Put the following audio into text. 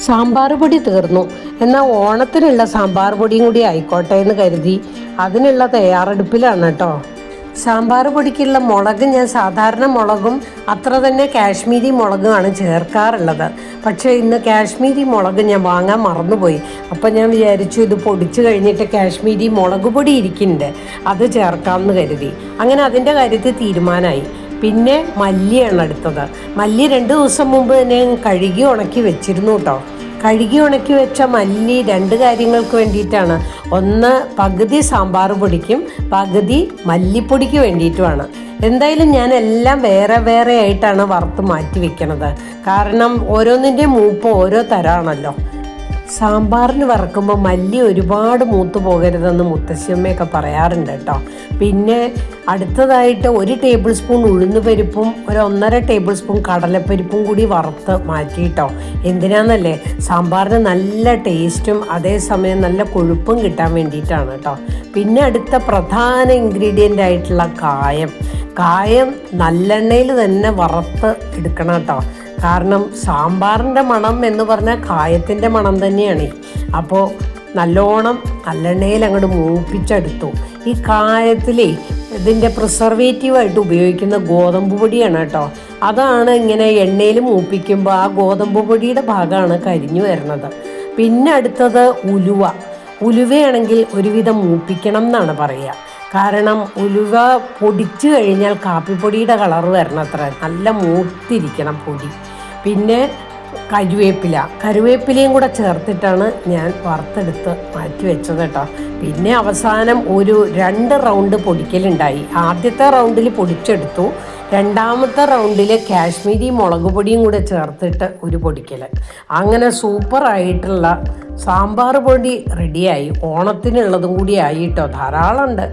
സാമ്പാർ പൊടി തീർന്നു. എന്നാൽ ഓണത്തിനുള്ള സാമ്പാർ പൊടിയും കൂടി ആയിക്കോട്ടെ എന്ന് കരുതി അതിനുള്ള തയ്യാറെടുപ്പിലാണ് കേട്ടോ. സാമ്പാർ പൊടിക്കുള്ള മുളക് ഞാൻ സാധാരണ മുളകും അത്ര തന്നെ കാശ്മീരി മുളകുമാണ് ചേർക്കാറുള്ളത്. പക്ഷേ ഇന്ന് കാശ്മീരി മുളക് ഞാൻ വാങ്ങാൻ മറന്നുപോയി. അപ്പം ഞാൻ വിചാരിച്ചു ഇത് പൊടിച്ച് കഴിഞ്ഞിട്ട് കാശ്മീരി മുളക് പൊടി ഇരിക്കുന്നുണ്ട്, അത് ചേർക്കാമെന്ന് കരുതി. അങ്ങനെ അതിൻ്റെ കാര്യത്തിൽ തീരുമാനമായി. പിന്നെ മല്ലിയാണ് അടുത്തത്. മല്ലി 2 ദിവസം മുമ്പ് തന്നെ കഴുകി ഉണക്കി വെച്ചിരുന്നു കേട്ടോ. കഴുകി ഉണക്കി വെച്ച മല്ലി 2 കാര്യങ്ങൾക്ക് വേണ്ടിയിട്ടാണ്. ഒന്ന് പകുതി സാമ്പാർ പൊടിക്കും പകുതി മല്ലിപ്പൊടിക്ക് വേണ്ടിയിട്ടുമാണ്. എന്തായാലും ഞാൻ എല്ലാം വേറെ വേറെ ആയിട്ടാണ് വറുത്ത് മാറ്റി വെക്കണത്. കാരണം ഓരോന്നിൻ്റെ മൂപ്പ് ഓരോ തരമാണല്ലോ. സാമ്പാറിന് വറക്കുമ്പോൾ മല്ലി ഒരുപാട് മൂത്ത് പോകരുതെന്ന് മുത്തശ്ശിയമ്മയൊക്കെ പറയാറുണ്ട് കേട്ടോ. പിന്നെ അടുത്തതായിട്ട് 1 ടേബിൾ സ്പൂൺ ഉഴുന്നുപരിപ്പും 1.5 ടേബിൾ സ്പൂൺ കടലപ്പരിപ്പും കൂടി വറുത്ത് മാറ്റിയിട്ടോ. എന്തിനാന്നല്ലേ, സാമ്പാറിന് നല്ല ടേസ്റ്റും അതേസമയം നല്ല കൊഴുപ്പും കിട്ടാൻ വേണ്ടിയിട്ടാണ് കേട്ടോ. പിന്നെ അടുത്ത പ്രധാന ഇൻഗ്രീഡിയൻ്റ് ആയിട്ടുള്ള കായം നല്ലെണ്ണയിൽ തന്നെ വറുത്ത് എടുക്കണം കേട്ടോ. കാരണം സാമ്പാറിൻ്റെ മണം എന്ന് പറഞ്ഞാൽ കായത്തിൻ്റെ മണം തന്നെയാണ്. അപ്പോൾ നല്ലെണ്ണയിൽ അങ്ങോട്ട് മൂപ്പിച്ചെടുത്തു. ഈ കായത്തിലേ ഇതിൻ്റെ പ്രിസർവേറ്റീവായിട്ട് ഉപയോഗിക്കുന്ന ഗോതമ്പ് പൊടിയാണ് കേട്ടോ. അതാണ് ഇങ്ങനെ എണ്ണയിൽ മൂപ്പിക്കുമ്പോൾ ആ ഗോതമ്പ് പൊടിയുടെ ഭാഗമാണ് കരിഞ്ഞു വരുന്നത്. പിന്നെ അടുത്തത് ഉലുവയാണെങ്കിൽ ഒരുവിധം മൂപ്പിക്കണം എന്നാണ് പറയുക. കാരണം ഉലുവ പൊടിച്ചു കഴിഞ്ഞാൽ കാപ്പിപ്പൊടിയുടെ കളർ വരണത്ര നല്ല മൂത്തിരിക്കണം പൊടി. പിന്നെ കരുവേപ്പിലയും കൂടെ ചേർത്തിട്ടാണ് ഞാൻ വറുത്തെടുത്ത് മാറ്റി വെച്ചത് കേട്ടോ. പിന്നെ അവസാനം ഒരു 2 റൗണ്ട് പൊടിക്കലുണ്ടായി. ആദ്യത്തെ റൗണ്ടിൽ പൊടിച്ചെടുത്തു, 2ാമത്തെ റൗണ്ടിൽ കാശ്മീരി മുളക് പൊടിയും കൂടെ ചേർത്തിട്ട് ഒരു പൊടിക്കൽ. അങ്ങനെ സൂപ്പറായിട്ടുള്ള സാമ്പാർ പൊടി റെഡിയായി. ഓണത്തിനുള്ളതും കൂടി ആയിട്ടോ, ധാരാളം ഉണ്ട്.